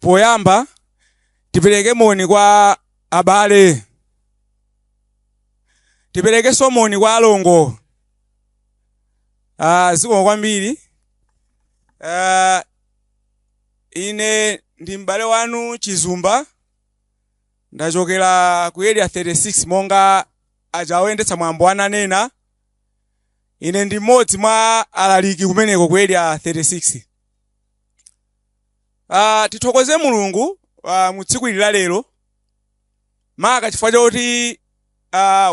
Poyamba tipereke moni kwa abale, tipereke somoni kwa alongo. Ziko kwambiri. Ine ndi mbale wanu Chizumba, ndachokera ku area 36 monga ajaoyendetsa mwambo ananena. Ine ndi mmodzi mwa alaliki kumeneko ku area 36. Tithokoze Mulungu mu tsiku ili la lero, maka chifukwa choti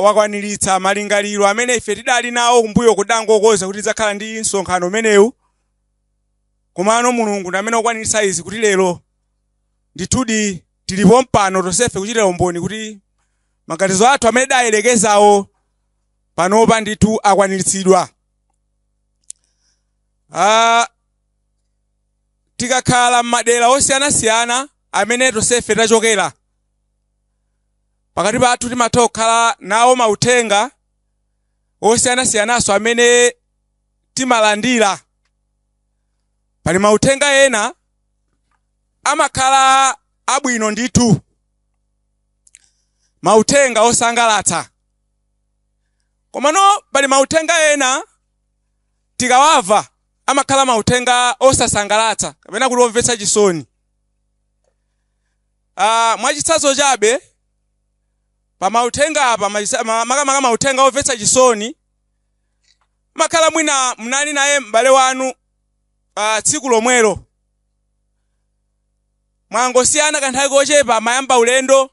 wakwaniritsa malingaliro amene ife tidali nawo kumbuyo kudangokoza kuti tidzakhala ndi msonkhano umenewu. Komano Mulungu ndi amene wakwaniritsa izi kuti lero ndithudi tilipo mpano tonsefe kuchitira umboni kuti maganizo athu amene dayelekezawo panopa ndithu akwaniritsidwa. Tikakhala m'madera osiyanasiyana amene tonsefe tachokera, pakati pathu timatha kukhala nawo mauthenga osiyanasiyanaso amene timalandira. Pali mauthenga ena amakhala abwino ndithu, mauthenga osangalatsa. Komano pali mauthenga ena tikawamva amakhala mauthenga osasangalatsa kapena kuti omvetsa chisoni. Mwachitsanzo chabe, pa mauthenga apa makamaka mauthenga omvetsa chisoni, makhala mwina mnali naye m'bale wanu tsiku lomwelo, mwangosiyana kanthawi kochepa mayamba ulendo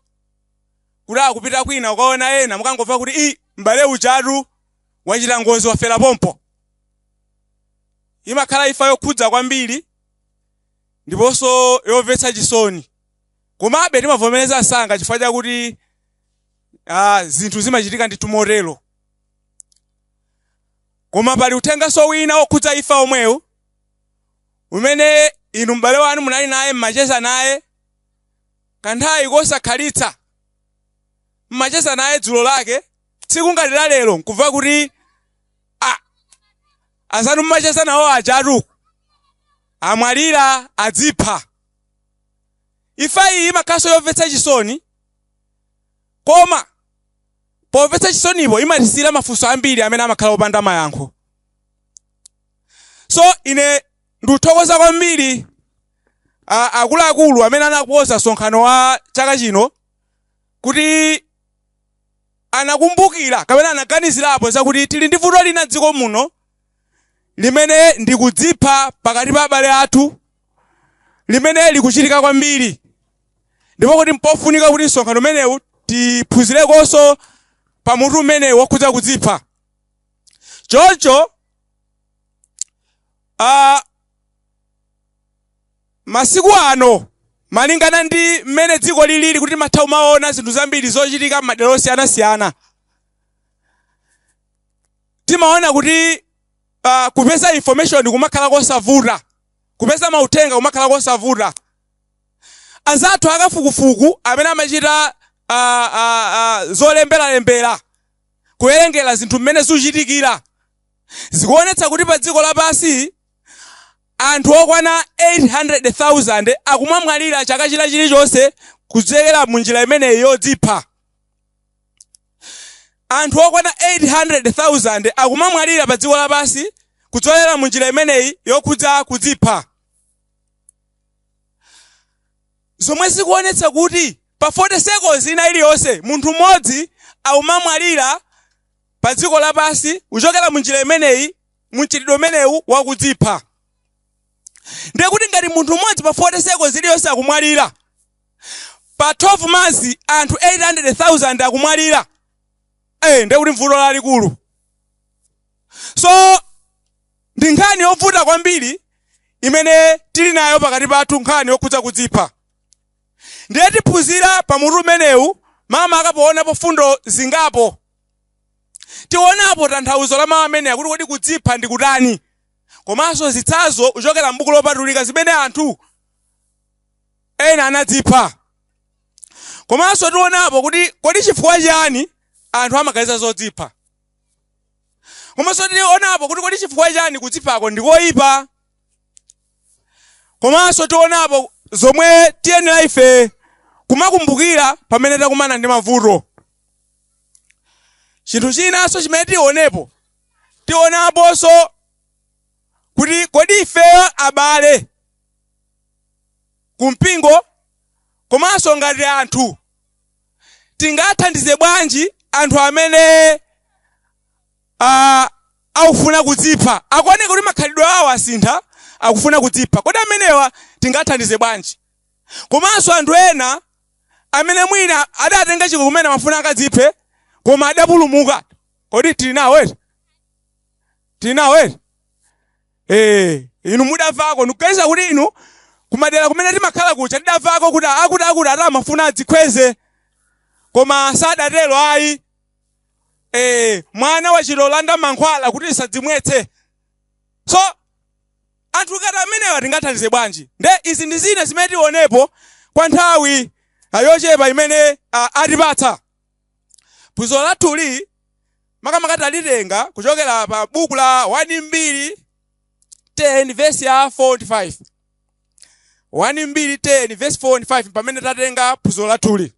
kuti akupita kwina ukaona ena, mukangomva kuti m'bale uchatu wachita ngozi wafera pompo. Imakhala ifa yokhudza kwambiri ndiponso yomvetsa chisoni. Komabe timavomereza asanga chifukwa chakuti zinthu zimachitika ndithu motero. Koma pali uthenganso wina okhudza ifa omwewu, umene inu m'bale wanu munali naye mmacheza naye kanthawi kosakhalitsa, mmacheza naye dzulo lake, tsiku ngati la lero nkumva kuti azanu mmacheza nawo ajatu amwalira adzipha. Ifa iyi imakhalanso yomvetsa chisoni, koma pomvetsa chisonipo imatisira mafunso ambiri amene amakhala opanda mayankho. So ine ndikuthokoza kwambiri akuluakulu amene anakonza msonkhano wa chaka chino kuti anakumbukira kapena anaganizirapo zakuti tili ndi vuto lina dziko muno limene ndi kudzipha pakati pa abale athu, limene likuchitika kwambiri. Ndipo kuti mpofunika kuti msonkhano umenewu tiphunzirekonso pa mutu umenewu wokhudza kudzipha. Choncho masiku ano malingana ndi mmene dziko lilili kuti matha umaona zinthu zambiri zochitika m'madera osiyanasiyana, timaona kuti kupeza information kumakhala kosavuta, kupeza mauthenga kumakhala kosavuta. Anzathu akafukufuku amene amachita zolembera kuwerengera zinthu mmene zikuchitikira, zikuonetsa kuti pa dziko lapansi anthu okwana 800,000 akumamwalira chaka chilichonse kudzera mu njira imeneyi yodzipha. Anthu okwana 800,000 akumamwalira pa dziko lapansi kudzera mu njira imeneyi yokhudza kudzipha. Zomwe zikuonetsa kuti pa 40 seconds ina iliyonse munthu mmodzi akumamwalira pa dziko lapansi kuchokera mu njira imeneyi, mu mchitidwe umenewu wakudzipha. Ndiye kuti ngati munthu mmodzi pa 40 seconds iliyonse akumwalira, pa 12 months anthu 800,000 akumwalira. Ndiye kuti mvuto lalikulu. So ndi nkhani yovuta kwambiri imene tili nayo pakati pathu, nkhani yokhudza kudzipha. Ndiye tiphunzira pa mutu umenewu mama akaponapo fundo zingapo. Tionapo tanthauzo la mawu amene akuti kodi kudzipha ndi kutani, komanso zitsanzo kuchokera m'buku lopatulika zimene anthu ena anadzipha. Komanso tionapo kuti kodi chifukwa chani anthu amaganiza zodzipha. Komanso tionapo kuti kodi chifukwa chani kudziphako ndi koyipa. Komanso tionapo zomwe tiyenera ife kumakumbukira pamene takumana ndi mavuto. Chinthu chinanso chimene tionaponso kuti kodi ifeyo abale kumpingo komanso ngati anthu tingathandize bwanji anthu amene akufuna kudzipha, akuoneka kuti makhalidwe awo asintha, akufuna kudzipha. Kodi amenewa tingathandize bwanji? Komanso anthu ena amene mwina adatenga chiko kumene amafuna akadziphe koma adapulumuka, kodi tili nawo eti? Inu mudavako ndikuganiza kuti inu kumadera kumene timakhala kucha tidavako kuti akuti ati amafuna adzikweze koma sadatero ayi. Mwana wachilolanda mankhwala kuti isadzimwetse. So anthu ngati amenewa tingathandize bwanji? Nde izi ndi zina zimene tionepo kwa nthawi yochepa imene atipatsa. Phunziro lathuli makamaka talitenga kuchokera pa buku la 1:10 verse ya 45. 1:10 verse 45 pamene tatenga phunziro lathuli.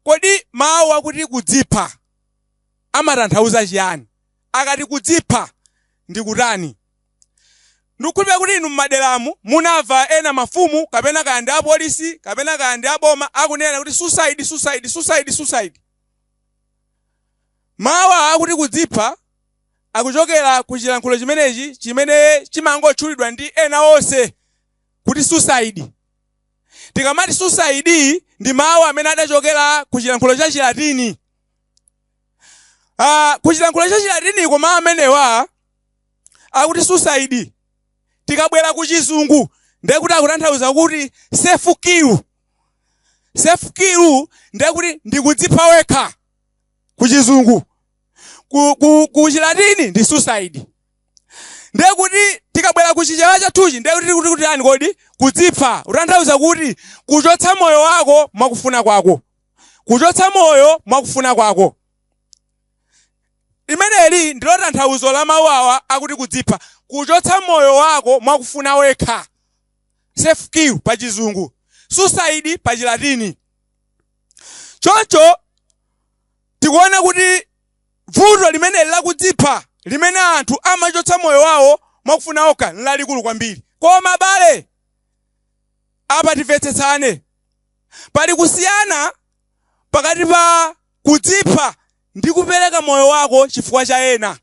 Kodi mawu akuti kudzipha amatanthauza chiyani? Akati kudzipha ndi kutani? Ndikukhulupirira kuti inu m'maderamu munamva ena mafumu kapena kandi apolisi kapena kandi aboma akunena kuti suicide. Mawu akuti kudzipha akuchokera ku chilankhulo chimenechi chimene chimangotchulidwa ndi ena onse kuti suicide. Tikamati suicide ndi mawu amene adachokera ku chilankhulo cha Chilatini. Ku chilankhulo cha Chilatini koma amenewa akuti suicide. Tikabwera ku Chizungu ndiye kuti akutanthauza kuti self kill. Self kill ndiye kuti ndikudzipha wekha ku Chizungu. Ku Chilatini ndi suicide. Ndiye kuti tikabwera ku Chichewa chathuchi ndiye kuti yani kodi kudzipha utanthauza kuti kuchotsa moyo wako mwakufuna kwako. Kuchotsa moyo mwakufuna kwako. Imeneli ndilo tanthauzo la mawu awa akuti kudzipha. Kuchotsa moyo wako mwakufuna wekha. Self kill pa Chizungu. Suicide pa Chilatini. Choncho tikuona kuti vuto limene la kudzipha limene anthu amachotsa moyo wawo mwakufuna okha lalikulu kwambiri. Koma bale apa timvetsetsane. Pali kusiyana pakati pa kudzipha ndi kupereka moyo wako chifukwa cha ena.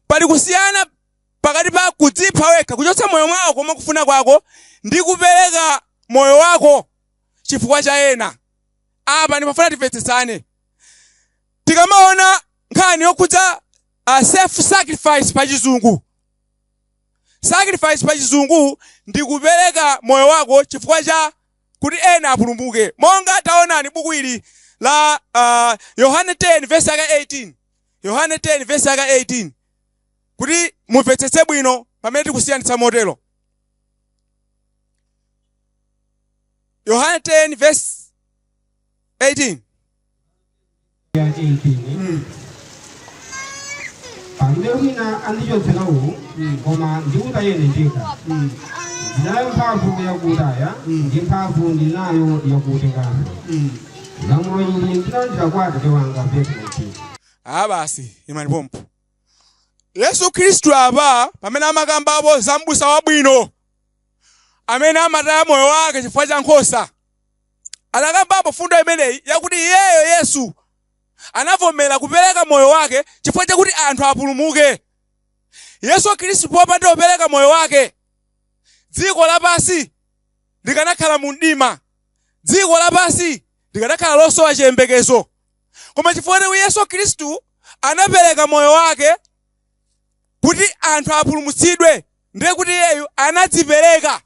Pali kusiyana pakati pa kudzipha wekha kuchotsa moyo wako mwakufuna kwako ndi kupereka moyo wako chifukwa cha ena. Apa ndimafuna timvetsetsane. Tikamaona nkhani yokhudza self sacrifice pa Chizungu. Sacrifice pa Chizungu ndi kupereka moyo wako chifukwa cha kuti ena apulumuke. Monga taonani buku ili la Yohane 10 verse 18. Yohane 10 verse 18. Kuti mumvetsetse bwino pamene tikusiyanitsa motero. Yohane 10 verse 18. Pamene wina andichotserawo koma ndikuta yene ndekha. Ndinayo mphamvu yakutaya ndi mphamvu ndinayo yakutenganso. Lamulo ili ndinalandira kwa Atate wanga Petro. Basi imani pompo. Yesu Khristu apa pamene amakambapo za m'busa wabwino amene amataya moyo wake chifukwa cha nkhosa. Anakambapo fundo imeneyi yakuti iyeyo Yesu anavomera kupereka moyo wake chifukwa chakuti anthu apulumuke. Yesu Khristu popanda kupereka moyo wake dziko lapansi likanakhala mu mdima. Dziko lapansi likanakhala losowa chiyembekezo. Koma chifukwa chakuti Yesu Khristu anapereka moyo wake kuti anthu apulumutsidwe, ndiye kuti iyeyo anadzipereka.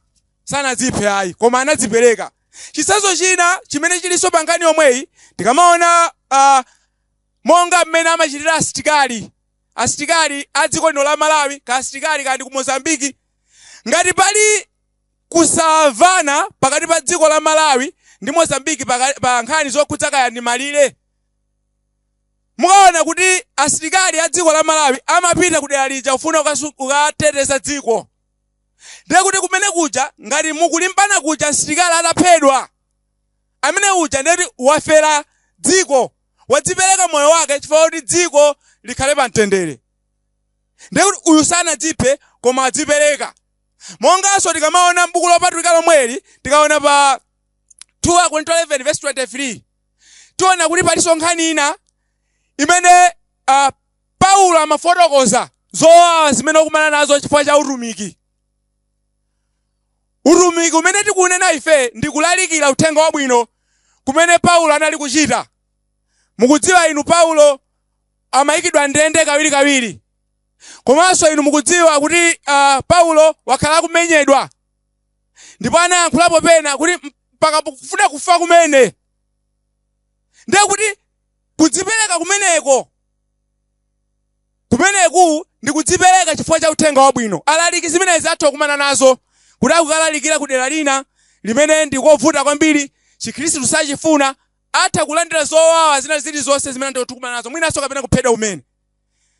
Sanadziphe ayi koma anadzipereka. Chisazo china chimene chilinso pa nkhani yomweyi tikamaona monga mmene amachitira asitikali a dziko lino la Malawi ka asitikali kandi ku Mozambiki. Ngati pali kusavana pakati pa dziko la Malawi ndi Mozambiki pa nkhani zokhudza kaya ndi malire, mukaona kuti asitikali a dziko la Malawi amapita ku dera lija kufuna kukateteza dziko. ndiye kuti kumene kuja ngati mukulimbana kuja msilikali ataphedwa, amene uja ndiye wafera dziko, wadzipereka moyo wake chifukwa kuti dziko likhale pa mtendere. Ndiye kuti uyu sanadziphe koma adzipereka. Monganso tikamaona m'buku lopatulika lomweli, tikaona pa 2 Korinto 11 verse 23, tiona kuti palinso nkhani ina imene Paulo amafotokoza zowawa zimene akumana nazo chifukwa cha utumiki. Utumiki umene tikunena ife ndi kulalikira uthenga wabwino kumene Paulo anali kuchita. Mukudziwa inu Paulo amayikidwa ndende kawirikawiri. Komanso inu mukudziwa kuti Paulo wakhala kumenyedwa. Ndipo anayankhulapo pena kuti mpaka kufuna kufa kumene. Ndiye kuti kudzipereka kumeneku ndi kudzipereka chifukwa cha uthenga wabwino. Alaliki zimenezi atha kumana nazo kuti akukalalikira ku dera lina limene ndikovuta kwambiri, Chikhristu sachifuna, atha kulandira zowawa zina zilizonse zimene ndikukumana nazo, mwinanso kapena kuphedwa umene.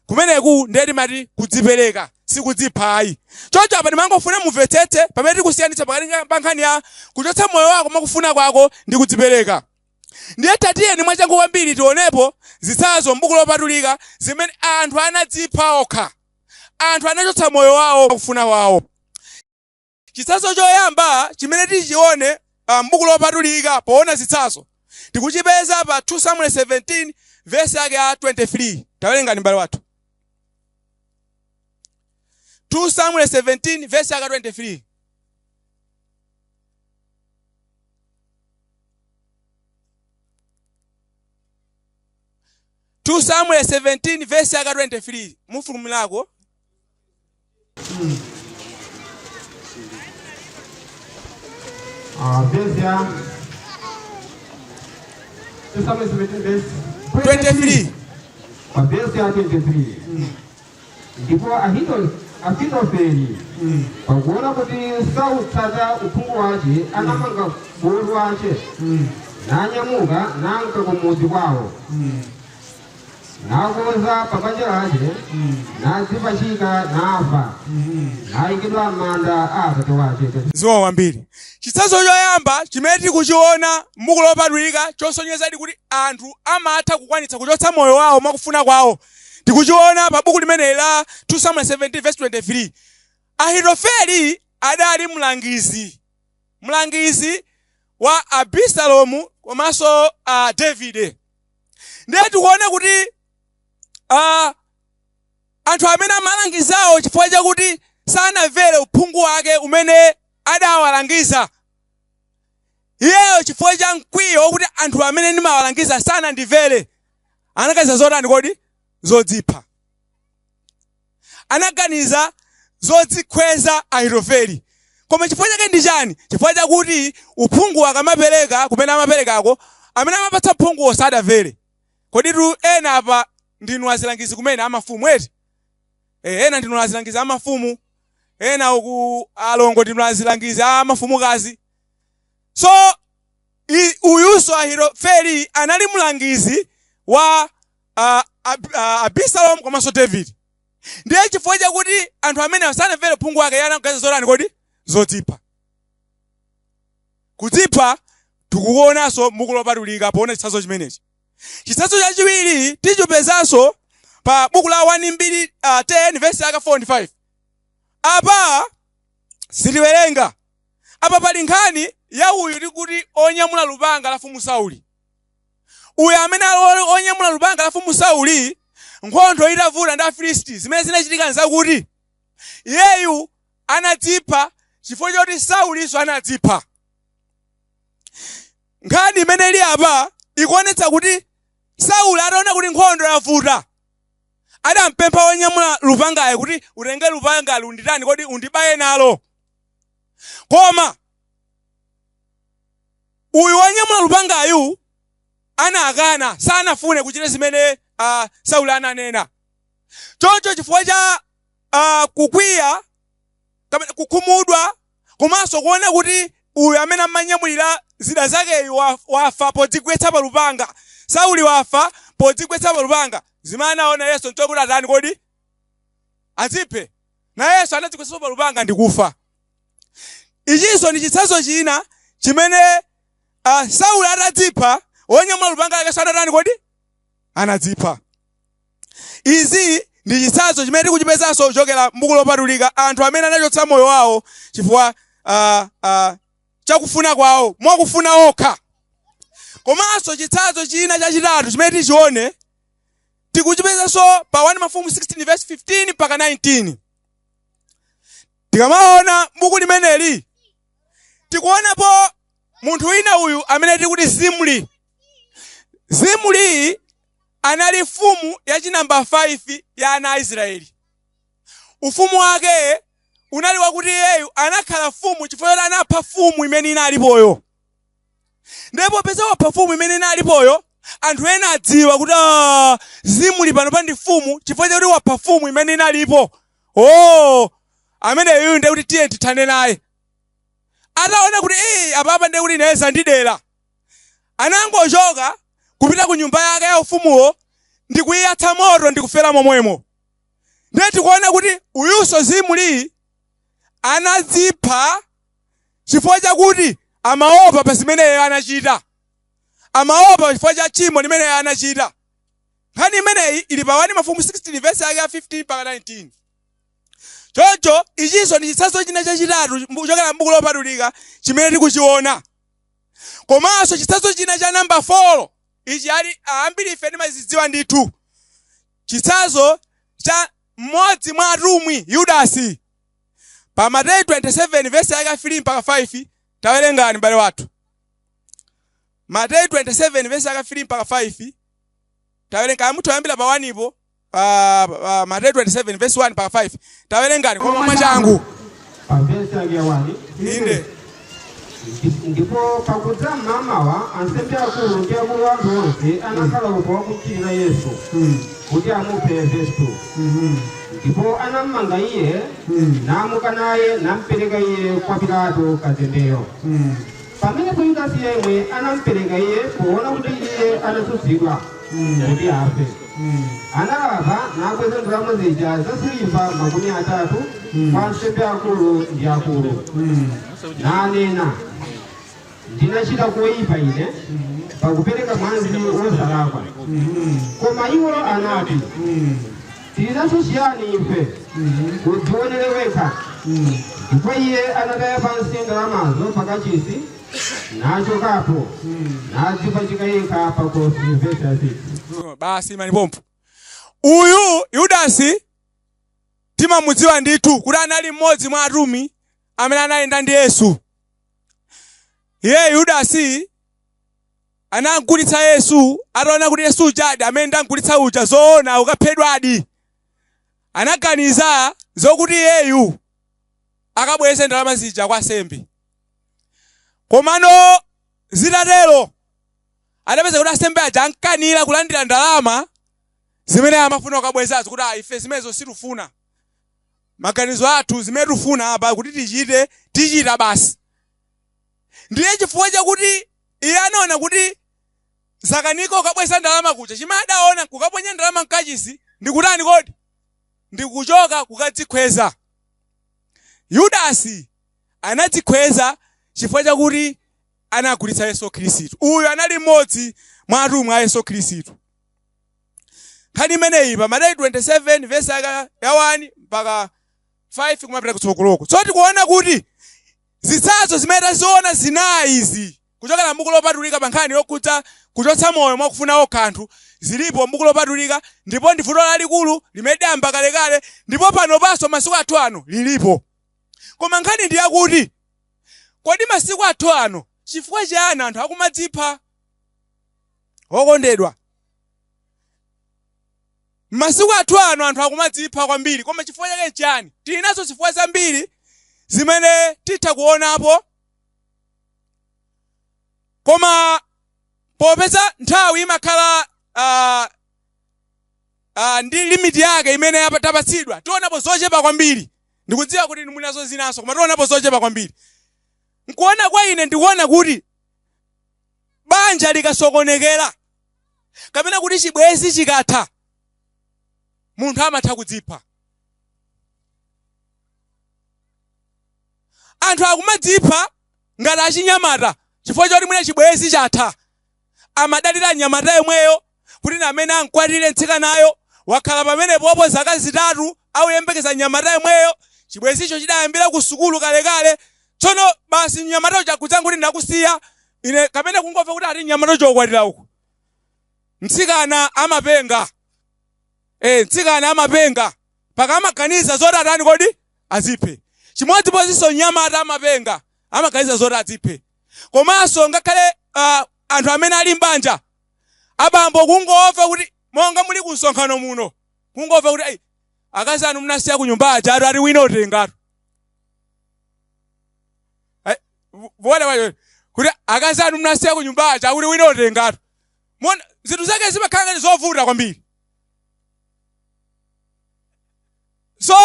Kumeneku ndiye timati kudzipereka, si kudzipha ayi. Choncho apa ndimangofuna mumvetsetse pamene tikusiyanitsa pakati pa nkhani ya kuchotsa moyo wako mwakufuna kwako ndi kudzipereka. Ndiye tatiyeni mwachangu kwambiri tionepo zitsanzo m'buku lopatulika zimene anthu anadzipha okha, anthu anachotsa moyo wawo mwakufuna kwawo. Chitsanzo choyamba chimene tichione m'buku lopatulika poona zitsanzo tikuchipeza pa 2 Samuel 17 verse yake ya 23. Tawerengani mbale wathu. 2 Samuel 17 verse yake 23. Samuel 17 verse yake 23. Mufulumilako. Verse ya 2 Samuel 17 verse 23. Verse ya 23. Ndipo Ahithofeli pakuona kuti sautsata uphungu wace anamanga bulu wace nanyamuka nanka kumudzi kwawo nakonza pabanja lace nadzipachika nafa nayikidwa m'manda a atate wace. Ziwa wambiri. Chitsanzo choyamba chimene tikuchiona m'buku lopatulika chosonyeza kuti anthu amatha kukwanitsa kuchotsa moyo wawo mwakufuna kwawo. Tikuchiona pa buku limene la 2 Samuel 17 verse 23. Ahithofeli adali mlangizi wa Abisalomu komanso Davide. Ndiye tikuona kuti anthu amene amalangizawo chifukwa chakuti sanamvere uphungu wake umene adawalangiza. Iyeyo chifukwa cha mkwiyo wokuti anthu amene ndimawalangiza sanandimvere, anaganiza zotani kodi? Zodzipha. Anaganiza zodzikweza Ahithofeli. Koma chifukwa chake ndi chani? Chifukwa chakuti uphungu akamapereka kumene amaperekako, amene amapatsa uphunguwo sadamvere. Kodi tu ena apa ndinu azilangizi kumene amafumu eti? Ena ndinu azilangizi amafumu, ena uku alongo ndinu azilangizi amafumukazi. So uyuso Ahithofeli anali mlangizi wa Abisalomu komanso David. Ndiye chifukwa chakuti anthu amene sanamvere uphungu wake anaganiza zotani kodi? Zodzipha. Kudzipha tikuonanso m'buku lopatulika poona chitsanzo chimenechi. Chitsanzo chachiwiri tichipezanso pa buku la 1:10 verse yake 45. Apa sitiwerenga. Apa pali nkhani ya uyu tikuti onyamula lupanga la mfumu Sauli. Uyu amene onyamula lupanga la mfumu Sauli, nkhondo itavuta ndi Afilisti, zimene zinachitika nzakuti iyeyu anadzipha chifukwa choti Saulinso anadzipha. Nkhani imene ili apa ikuonetsa kuti Sauli ataona kuti nkhondo yavuta, adampempha onyamula lupangayo kuti utenge lupangalo unditani kodi undibaye nalo. Koma uyu wonyamula lupangayu anakana, sanafune kuchita zimene Sauli ananena. Choncho chifukwa cha kukwiya, kukhumudwa, komanso kuona kuti uyu amene amanyamulira zida zakeyu wafa podzigwetsa pa lupanga, Sauli wafa podzigwetsa pa lupanga, zimene anaona Yesu nchokuti atani kodi? Adziphe. Na Yesu anadzigwetsa pa lupanga ndi kufa. Ichinso ndi chitsanzo china chimene Sauli atadzipha wonyamula lupanga lake Satanani kodi anadzipha. Izi ndi chitsanzo chimene tikuchipezanso kuchokera m'buku lopatulika, anthu amene anachotsa moyo wawo chifukwa chakufuna kwawo mwakufuna okha. Komanso chitsanzo china chachitatu chimene tichione tikuchipezanso pa 1 Mafumu 16 verse 15 mpaka 19. Tikamaona buku limeneli tikuonapo munthu wina uyu amene tikuti Zimri. Zimri anali mfumu yachinamba 5 ya ana a Israeli. Ufumu wake unali wakuti iyeyu anakhala mfumu chifukwa anapha mfumu imene inalipoyo. Ndipo peza wapha mfumu imene inalipoyo, anthu ena adziwa kuti Zimri pano pandi mfumu chifukwa chakuti wapha mfumu imene inalipo. Amene uyu ndiye kuti tiye tithane naye. Ataona kuti apapa ndiye kuti inaweza ndidera, anangochoka kupita ku nyumba yake ya ufumuwo ndi kuyatsa moto ndi kufera momwemo. Ndiye tikuona kuti uyunso Zimri anadzipha chifukwa chakuti amaopa pa zimene iye anachita. Amaopa chifukwa cha tchimo limene iye anachita. Nkhani imeneyi ili pa 1 Mafumu 16 verse yake ya 15 mpaka 19. Choncho ichinso ndi chitsanzo china chachitatu kuchokera m'buku lopatulika chimene tikuchiona. Komanso chitsanzo china cha namba 4 ichi ali ambiri ife timazidziwa ndithu. Chitsanzo cha mmodzi mwa atumwi Yudasi. Pa Mateyu 27 verse yake 3 mpaka 5 tawerengani bale wathu. Mateyu 27 verse yake 3 mpaka 5 tawerenga muthu ayambira pa 1 ipo. Mateyu 27 verse 1 mpaka 5 tawerengani kwa mama changu. Verse yake ya 1 inde. Ndipo pakudza mamawa ansembe akulu ndi akulu anthu onse anakhala uko wakuchitira Yesu kuti amuphe Festo. Ndipo anammanga iye namuka naye nampereka iye kwa Pilato katembeyo. Pamenepo Yudasi yemwe anampereka iye poona kuti iye anasutsidwa kuti afe. Analapa nakweza ndalama zija za siliva 30 kwa ansembe akulu ndi akulu. Nanena, ndinachita kuipa ine pakupereka mwazi wosalakwa. Koma iwo anati, tinacho chiyani ife kudzionere wekha. Ndipo iye anataya pansi ndalamazo pakachisi nachokapo nadzipachika yekha pakosi. Verse 6. Basi manipompo. Uyu Yudasi timamudziwa ndithu kuti anali mmodzi mwa atumwi amene anayenda ndi Yesu. Iye Yudasi anagulitsa Yesu, ataona kuti Yesu jadi amene ndagulitsa uja zoona ukaphedwadi. Anaganiza zokuti iyeyu akabweze ndalama zija kwa asembe. Komano zitatero adapeza kuti asembe aja ankanira kulandira ndalama zimene amafuna ukabwezazo kuti ife zimenezo sitifuna. Maganizo athu zimene tifuna apa kuti tichita basi. Ndiye chifukwa chakuti iye anaona kuti zakaniko ukabweza ndalama kuja chimene adaona kukaponya ndalama mkachisi ndikutani kodi? Ndikuchoka kukadzikweza. Yudasi anadzikweza chifukwa chakuti anagulitsa Yesu Khristu. Uyu anali mmodzi mwa atumwi a Yesu Khristu. Nkhani imeneyi pa Mateyu 27 verse ya 1 mpaka 5 kumapita kutsogoloko. So tikuona kuti zitsanzo zimene taziona zinayi izi kuchokera m'buku lopatulika pa nkhani yokhudza kuchotsa moyo mwakufuna okha anthu zilipo m'buku lopatulika, ndipo ndi vuto lalikulu limene dayamba kalekale, ndipo pano panso masiku athu ano lilipo. Koma nkhani ndi yakuti kodi masiku athu ano chifukwa chiyani anthu akumadzipha? Okondedwa, masiku athu ano anthu akumadzipha kwambiri, koma chifukwa chake chiyani? Tilinazo zifukwa zambiri zimene titha kuonapo, koma popeza nthawi imakhala ndi limiti yake imene tapatsidwa, tionapo zochepa kwambiri. Ndikudziwa kuti munazo zinaso, koma tionapo zochepa kwambiri. Nkuona kwa ine ndikuona kuti banja likasokonekera kapena kuti chibwezi chikatha, munthu amatha kudzipha. anthu akumadzipha ngati achinyamata chifukwa choti mwina chibwenzi chatha. Amadalira nyamata yomweyo kuti namene ankwatire mtsikanayo wakhala pamenepopo zaka zitatu auyembekeza nyamata yomweyo. Chibwenzicho chidayambira ku sukulu kalekale. Tsono basi nyamata chakudza kuti ndakusiya ine kapena kungomva kuti ati nyamata chokwatira uku. Mtsikana amapenga. Mtsikana amapenga. Paka amaganiza zoti atani kodi aziphe. Chimodzimodzinso nyamata amapenga. Amaganiza zoti aziphe. Komanso ngakhale anthu amene ali mbanja abambo kungomva kuti monga muli ku msonkhano muno kungomva kuti akazi anu mnasiya ku nyumba aja ati wina otengatu. Bwana kuti akazi anu mnasiya ku nyumba aja kuti wina otengatu. Mona zinthu zake zimakhala ngati zovuta kwambiri. So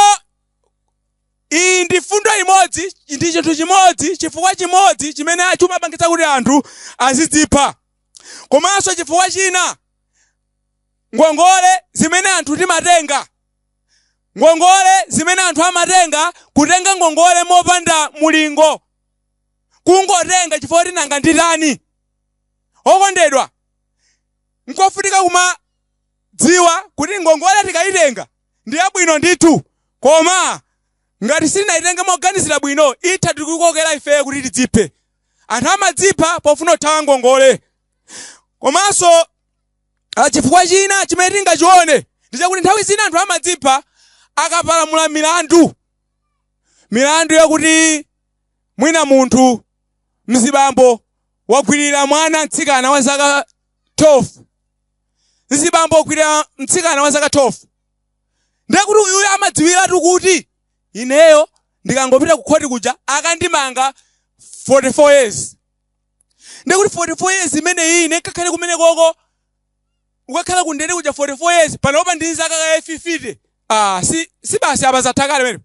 iyi ndi fundo imodzi, ndi chinthu chimodzi, chifukwa chimodzi chimene chimapangitsa kuti anthu azidzipha. Komanso chifukwa china ngongole zimene anthu timatenga. Ngongole zimene anthu amatenga, kutenga ngongole mopanda mulingo. Kungotenga chifukwa kuti nanga nditani. Okondedwa, nkofunika kumadziwa kuti ngongole tikayitenga ndi yabwino ndithu, koma ngati sitinayitenge moganizira bwino itha tikukokera ife kuti tidziphe. Anthu amadzipha pofuna kuthawa ngongole. Komanso chifukwa china chimene tingachione ndi chakuti nthawi zina anthu amadzipha akapalamula milandu. Milandu yakuti mwina munthu mzibambo wagwirira mwana mtsikana wa zaka 12. Mzibambo wagwirira mtsikana wa zaka 12. Ndiye kuti uyu amadziwiratu kuti ineyo ndikangopita ku khoti kuja akandimanga 44 years. Ndiye kuti 44 years imene ine kakhale kumene koko ukakhala kundende kuja 44 years panopa ndi zaka 50. Si basi apazathakale mene.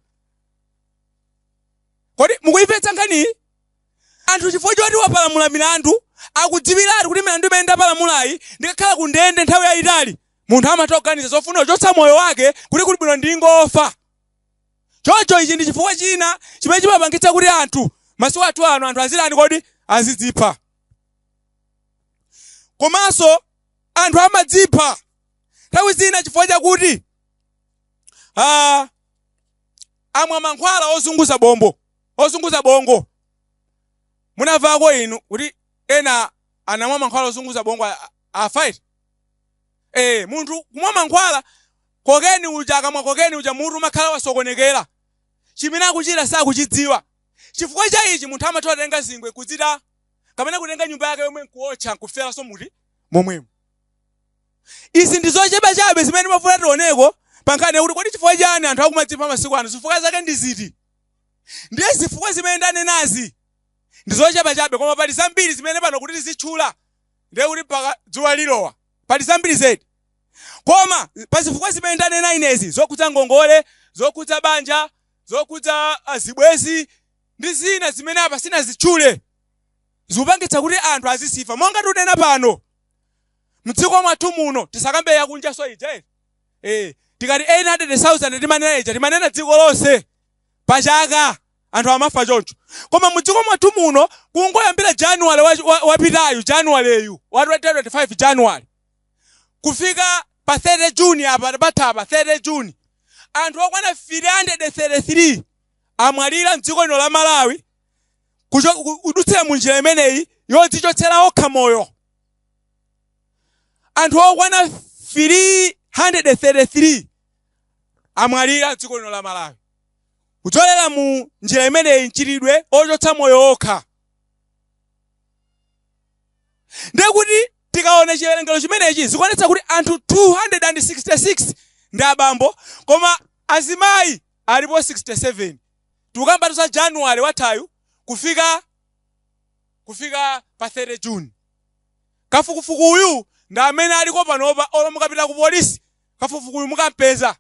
Kodi mukuyipetsa nkhani? Anthu chifukwa choti wapalamula milandu akudziwiratu kuti milandu imene ndapalamulayi ndikakhala kundende nthawi yayitali munthu amatha kuganiza zofuna kuchotsa moyo wake kuti kuli bwino ndingofa. Choncho ichi ndi chifukwa china chimene chimapangitsa kuti anthu masiku athu ano anthu azilani kodi azidzipha. Komanso anthu amadzipha nthawi zina chifukwa chakuti amwa mankhwala ozunguza bongo. Munamvako inu kuti ena anamwa mankhwala ozunguza bongo afaiti. Munthu kumwa mankhwala kokeni uja akamwa kokeni uja mutu makhala wasokonekera. Chimene akuchita sakuchidziwa. Chifukwa cha ichi munthu amatha kutenga zingwe kudzita kapena kutenga nyumba yake yomwe nkuotcha nkufera so muti momwemo. Izi ndi zochepa chabe zimene mafuna tioneko pankhani kuti kodi chifukwa chani anthu akumadzipha masiku ano zifukwa zake ndi ziti. Ndiye zifukwa zimene ndanenazi ndi zochepa chabe koma pali zambiri zimene pano kuti tizitchula ndiye kuti paka dzuwa lilowa pali zambiri zedi. Koma pa zifukwa zimene ndanena inezi zokhudza ngongole, zokhudza banja, zokhudza zibwenzi ndi zina zimene apa sinazitchule zikupangitsa kuti anthu azisifa. Monga tunena pano mdziko mwathu muno tisakambe yakunja so ija. Tikati 800,000 timanena dziko lonse pachaka anthu amafa choncho. Koma mdziko mwathu muno kungoyambira January wapitayu January wa 2025 January kufika pa 30 June apa patapa 30 June anthu okwana 333 amwalira mdziko lino la Malawi kudutsira munjira imeneyi yodzichotsera okha moyo. Anthu okwana 333 amwalira mdziko lino la Malawi kudzolera mu njira imeneyi nchiridwe ochotsa moyo okha. Ndiye kuti tikaona chiwerengero chimenechi zikuonetsa kuti anthu 266 ndi abambo koma azimayi alipo 67. Tukamba za January wathayu kufika pa 30 June. Kafukufuku uyu ndi amene aliko panopa olomukapita ku polisi kafukufuku uyu mukampeza.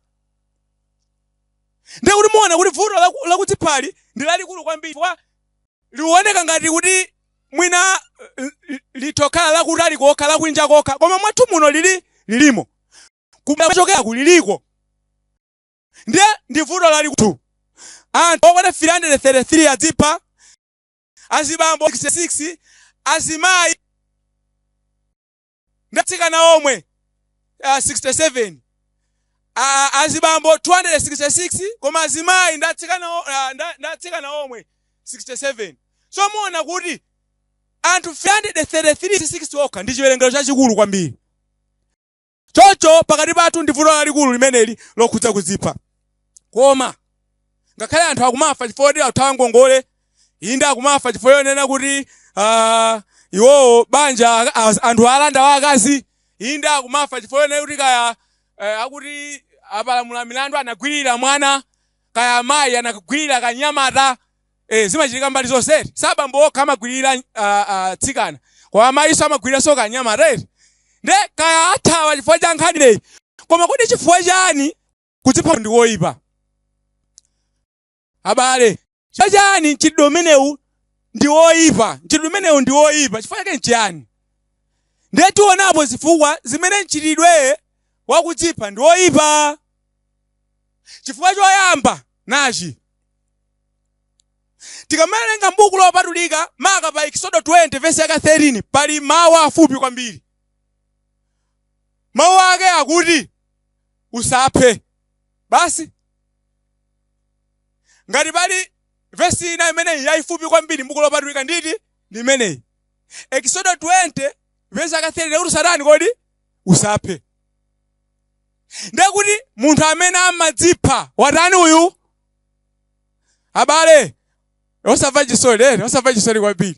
Ndiye kuti muona kuti vuto la kudziphali ndi lalikulu kwambiri lioneka ngati kuti mwina litokhala lakutali kokha lakwinja kokha koma mwathu muno lilimo kumachokera kuliliko. Ndiye ndi vuto lalikulu. anthu okwana 333 adzipha, azibambo 66, azimayi ndatsikana omwe 67, azibambo 266, koma azimayi ndatsikana omwe 67. So muona kuti anthu 333 okha ndi chiwerengero chachikulu kwambiri. Chocho pakati pathu ndi vuto lalikulu limeneli lokhudza kudzipha. Koma ngakhale anthu akumafa chifukwa athawa ngongole, inda akumafa chifukwa yonena kuti iwowo banja anthu alanda wakazi, inda akumafa chifukwa yonena kuti kaya akuti apalamula milandu anagwirira mwana, kaya amayi anagwirira kanyamata. Zimachitika mbali zonse. Sabambo okha amagwirira tsikana, kwa amayi so amagwirira so kanyamata. Nde kaya athawa chifukwa cha nkhani. Koma kuti chifukwa chani kudzipha ndi woyipa? Abale, chifukwa chani mchitidwe umenewu ndi woyipa? Mchitidwe umenewu ndi woyipa chifukwa chake nchiyani? Ndiye tionapo zifukwa zimene mchitidwe wakudzipha ndi woyipa. Chifukwa choyamba nachi, tikamawerenga m'buku lopatulika maka pa Exodo 20 verse yaka 13 pali mawu afupi kwambiri. Mawu ake akuti usaphe. Basi ngati pali verse ina imene yayifupi kwambiri m'buku lopatulika nditi ndi imeneyi. Exodo 20 verse yaka 13 kuti satani kodi usaphe. Ndiye kuti munthu amene amadzipha watani uyu? Abale, osamva chisoni kwambiri.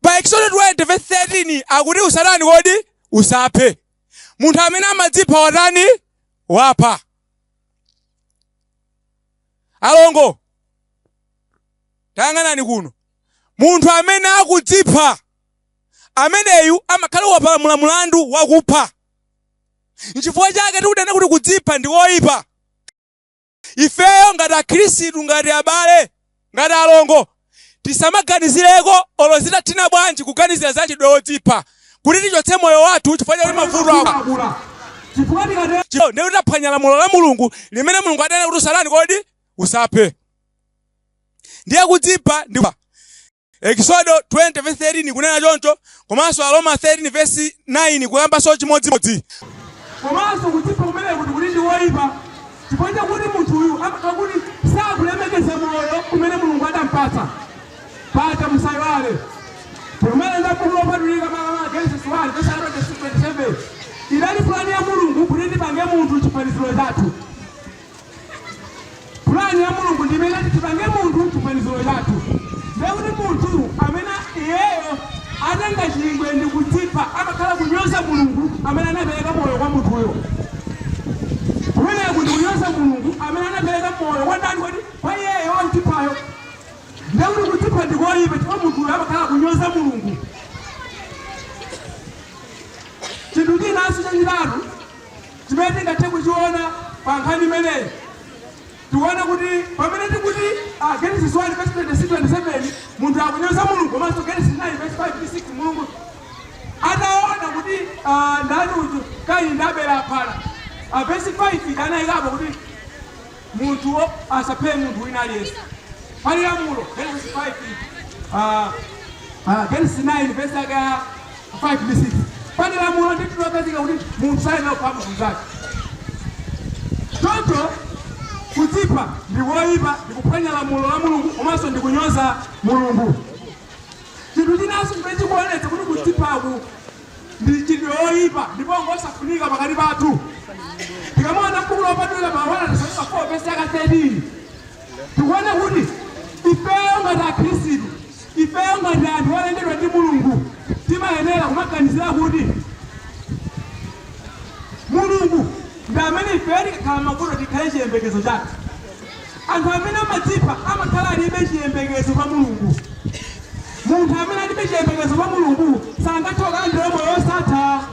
Pa Exodo 20 verse 13 akuti usatani kodi usaphe. Munthu amene amadzipha watani? Wapha. Alongo, tayang'anani kuno. Munthu amene akudzipha, ameneyu amakhala wapalamula mulandu wakupha. N'chifukwa chake tikudana kuti kudzipha ndi woyipa. Ifeyo ngati akhristu, ngati abale, ngati alongo, tisamaganizireko olo zitathina bwanji kuganizira za chidwe wodzipha, kuti tichotse moyo wathu chifukwa cha mavuto ako. Ndiye taphwanya lamulo la Mulungu limene Mulungu adanena kuti usalani kodi usaphe. Ndiye kudzipha ndi Exodo 20 verse 13 kunena choncho, komanso Aroma 13 verse 9 kuyamba so chimodzimodzi. Komanso kudzipha kumene kuti ndi woyipa chifukwa chakuti munthu uyu akakuti sakulemekeza moyo kumene Mulungu adampatsa. Pata musaiwale. Kumene ndabuku lopatulika maka Genesis 1 verse 27. Idali fulani ya Mulungu kuti tipange munthu chifaniziro chathu. Fulani ya Mulungu ndi imene tipange munthu chifaniziro chathu. Ndiye kuti munthu amene iyeyo atenga chingwe ndi kudzipha amakhala kunyoza Mulungu amene anapereka moyo kwa munthuyo. Kumene kuti kunyoza Mulungu amene anapereka moyo kwa ndani kodi kwa iyeyo wodziphayo. Ndiye kuti kudzipha ndi koyipa chifukwa munthuyo amakhala kunyoza Mulungu. Chinthu chinanso chachitatu chimene tingathe kuchiona pa nkhani imeneyi, tikuona kuti pamene tikuti Genesis 1 verse 26-27 munthu akunyoza Mulungu, komanso Genesis 9 verse 5-6 Mulungu ataona kuti ndani uju Kaini Abele aphala. Verse 5 anayikapo kuti munthu asaphe munthu wina aliyense. Pali lamulo Genesis 5 Genesis 9 verse 5-6 pali lamulo ndi tunakazika kuti munthu sayenera kupha munthu zake. Choncho kudzipha ndi woyipa, ndi kuphwanya lamulo la Mulungu, komanso ndi kunyoza Mulungu. Chinthu chinanso chimene chikuonetsa kuti kudziphaku ndi chinthu woyipa ndipo ngosafunika pakati pathu. Tikamona m'buku lopatulika pa 1 verse 13 tikuona kuti ifeyo ngati akhristu, ifeyo ngati anthu olengedwa ndi Mulungu, timayenera kumaganizira kuti Mulungu ndi amene ifeyo tikakhala mavuto tikhale chiyembekezo chathu. Anthu amene amadzipha amakhala alibe chiyembekezo pa Mulungu. Munthu amene alibe chiyembekezo pa Mulungu sangathe kulandira moyo wosatha.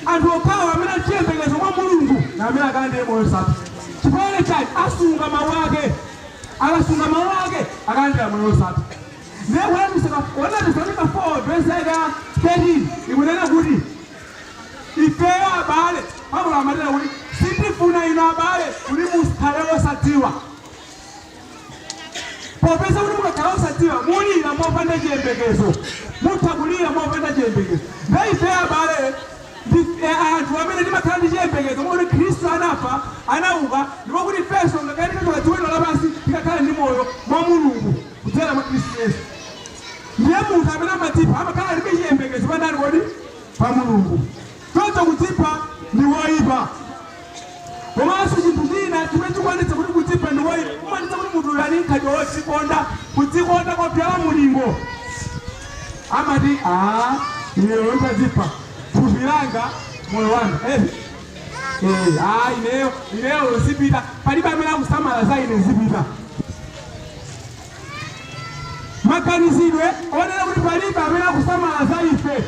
Anthu okhawo amene ali chiyembekezo kwa Mulungu na amene akalandire moyo wosatha. Chifukwa chake asunga mawu ake, akasunga mawu ake akalandira moyo wosatha. Ndiye Tesalonika 4 verse 13 ikunena kuti ifeyo abale, Paulo amanena kuti sitifuna inu abale kuti mukhale osadziwa. mopanda chiyembekezo mutakulira mopanda chiyembekezo ngaife abale anthu amene timakhala ndi chiyembekezo kuti Khristu anafa anauka ndipo kuti ifenso ngakhale tikakhala dziko lapansi tikakhala ndi moyo mwa Mulungu kudzera mwa Khristu Yesu. Ndiye munthu amene amadzipha amakhala ndi chiyembekezo pandani kodi pa Mulungu. Choncho kudzipha ndi woyipa. Komanso chinthu china chimene chikuonetsa kuti kudzipha ndi woyipa kumanetsa kuti munthu ali nkhati wodzikonda kudzikonda kopyala mulingo amati ineyo ndadzipha thupi langa moyo wanga ineyo zipita palibe amene akusamala za ine zipita. Maganizidwe onena kuti palibe amene akusamala za ife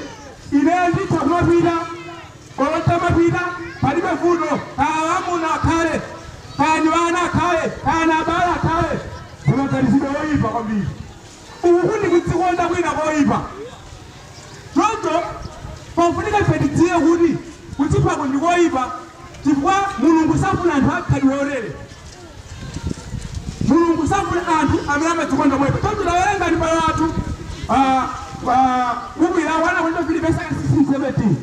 ineyo nditha kumapita olotamapita palibe vuto kaya amuna akhale kaya niwana akhale kaya nabale akhale kumaganizidwe woyipa kwambiri. Uku ndi kudzikonda kwina koyipa. Choncho pafunika ife tidziwe kuti kudziphako ndi koyipa chifukwa Mulungu safuna anthu akhale olere. Mulungu safuna anthu amene amadzikonda moyipa. Choncho tawerenga ndi palo athu kukwira 1 Filipi 16:17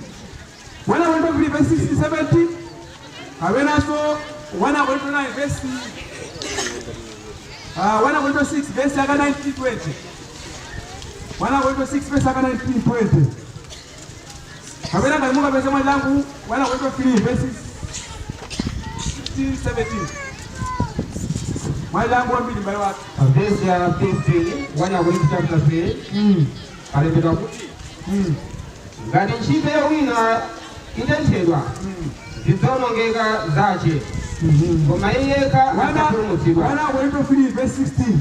1 Filipi 16:17 kawenanso 1 9 verse 1 6 verse 19-20 1 6 verse 19-20 kabena kalimuka verse mwanangu 1 Filipi verse 16-17 mwanangu wambili mbali wake verse ya 15 1 chapter 3 alipita kuti ngati ntchito ya wina itenthedwa zidzawonongeka zace koma iye yekha adzapulumutsidwa. 1 Filipi verse 16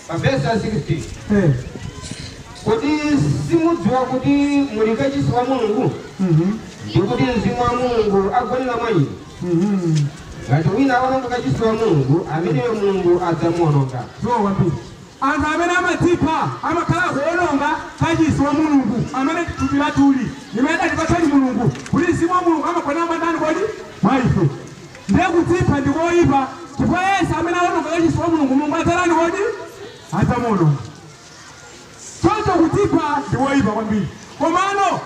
pa verse ya 16 kuti simudziwa kuti muli kachisi wa Mulungu ndi kuti Mzimu wa Mulungu agonera mwa inu. Ngati wina awononga kachisi wa Mulungu ameneyo Mulungu adzamuwononga. Anthu amene amadzipha amakhala kuwononga kachisi wa Mulungu amene thupi latuli limene adipatsa Mulungu kuti Mzimu wa Mulungu amagona mandani kodi mwa ife. Ndiye kudzipha ndi koyipa chifukwa yense amene awononga kachisi wa Mulungu Mulungu adzalani kodi adzamuwononga. Choncho kudzipha ndi koyipa kwambiri. Komano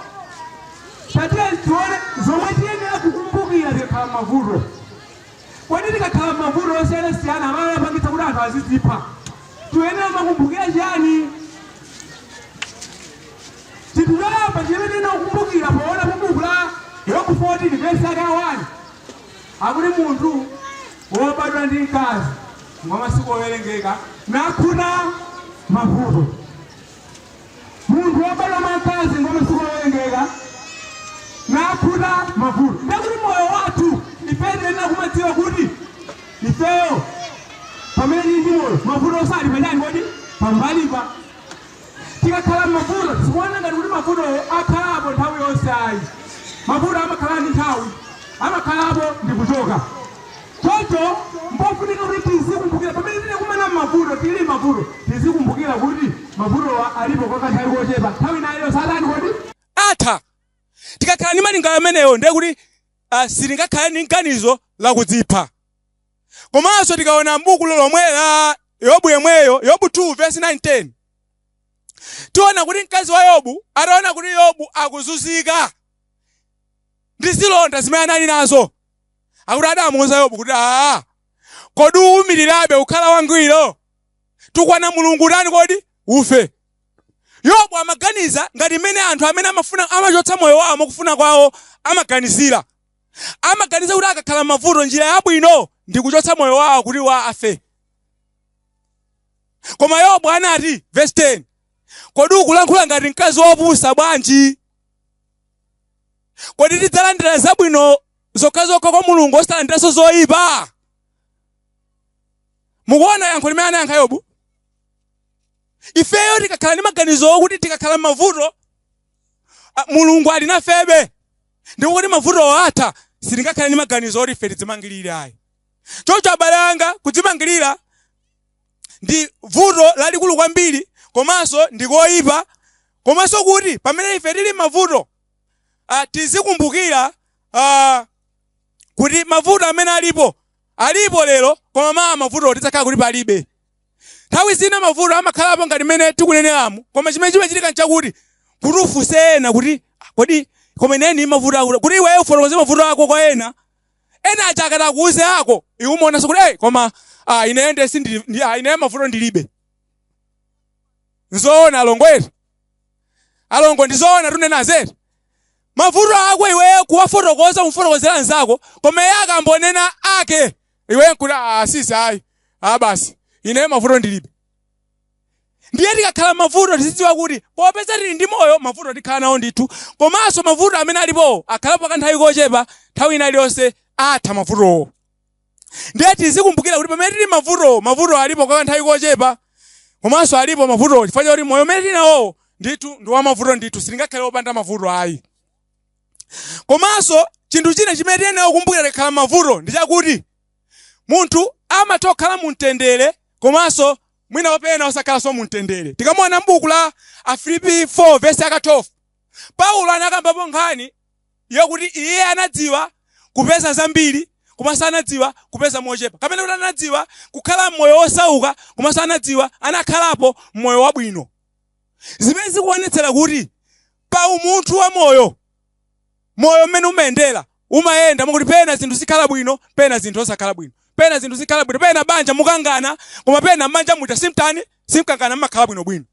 tatiye tione zomwe tiyenera kukumbukira tikakhala mavuto. Kodi tikakhala mavuto osiyanasiyana amene amapangitsa kuti anthu azidzipha tuyenera kukumbukira chani? Chinthu choyamba chimene tiyenera kukumbukira poona buku la Yobu 14 verse 1 akuti munthu wobadwa ndi mkazi mwa masiku owerengeka nakhuna mavuto. Munthu wobadwa mwa mkazi mwa masiku owerengeka nakhuna mavuto. Ndakuti moyo wathu ife tiyenera kumadziwa kuti ifeyo pamene ndi moyo mavuto osali panyani kodi pambalipa. Tikakhala mavuto tikuona ngati kuti mavuto akhalapo nthawi yonse ayi. Mavuto amakhala ndi nthawi amakhalapo ndi kuchoka. Choncho mpofunika kuti tizikumbukira pamene tikukumana mavuto tili mavuto tizikumbukira kuti mavuto alipo kwa kanthawi kochepa nthawi nayo satani kodi atha. Tikakhala ndi malingaliro ameneyo ndiye kuti sitingakhale ndi mganizo la kudzipha. Komanso tikaona m'buku lomwe la Yobu yemweyo Yobu 2 verse 9-10 tiona kuti mkazi wa Yobu ataona kuti Yobu akuzunzika ndi zilonda zimene anali nazo akuti adamuwuza Yobu kuti kodi uwumirirabe ukhala wangwiro tukwana Mulungu tani kodi ufe. Yobu amaganiza ngati mmene anthu amene amachotsa moyo wawo mukufuna kwawo amaganizira. Amaganiza kuti akakhala mavuto njira yabwino ndi kuchotsa moyo wawo kuti afe. Koma Yobu anati verse 10 kodi ukulankhula ngati mkazi wopusa bwanji? Kodi tidzalandira zabwino zokhazokha kwa Mulungu osalandiranso zoyipa? Mukuona yankho limene anayankha Yobu? Ifeyo tikakhala ndi maganizo okuti tikakhala mavuto Mulungu ali nafebe ndipo kuti mavuto atha sitingakhale ndi maganizo oti ife tidzimangirire ayi. Choncho abale anga kudzimangirira ndi vuto lalikulu kwambiri komanso ndi koyipa komanso kuti pamene ife tili mavuto tizikumbukira kuti mavuto amene alipo lero koma mavuto tidzakhala kuti palibe. nthawi zina mavuto amakhalapo ngati mmene tikuneneramu, koma chimene chimachitika nchakuti kuti ufunse ena kuti kodi koma ineni mavuto ako kuti iwe ufotokoze mavuto ako kwa ena aja akatakuuze ako iwe umaonanso kuti koma ine mavuto ndilibe. Nzoona alongo ndizoona tunena zedi. Mavuto ako iwe kuwafotokoza umfotokozera nzako, koma iye akambonena ake iwe nkuti sisi basi ine mavuto ndilibe. Ndiye tikakhala mavuto tizidziwa kuti popeza tili ndi moyo mavuto tikhala nawo ndithu, komanso mavuto amene alipo akhalapo kanthawi kochepa, nthawi ina iliyonse atha mavutowo. Ndiye tizikumbukira kuti pamene tili mavuto alipo kwa kanthawi kochepa, komanso alipo mavuto chifukwa kuti moyo umene tili nawo ndithu ndi wa mavuto ndithu, sitingakhale opanda mavuto ayi. Komanso chinthu china chimene tiyenera kukumbukira tikakhala mavuto ndi chakuti munthu amatha kukhala mumtendere komanso mwina wapena osakhalanso mumtendere. Tikamuona m'buku la Afilipi 4 verse 12, Paulo anakambapo nkhani yakuti iye anadziwa kupeza zambiri komanso anadziwa kupeza mochepa, kapena kuti anadziwa kukhala moyo wosauka komanso anadziwa anakhalapo moyo wabwino. Zimene zikuonetsera kuti pa umunthu wa moyo mmene umayendera umayenda mukuti pena zinthu zikhala bwino, pena zinthu osakhala bwino, pena zinthu zikhala bwino, pena banja mukangana, koma pena m'banja muja simkangana mmakhala bwino.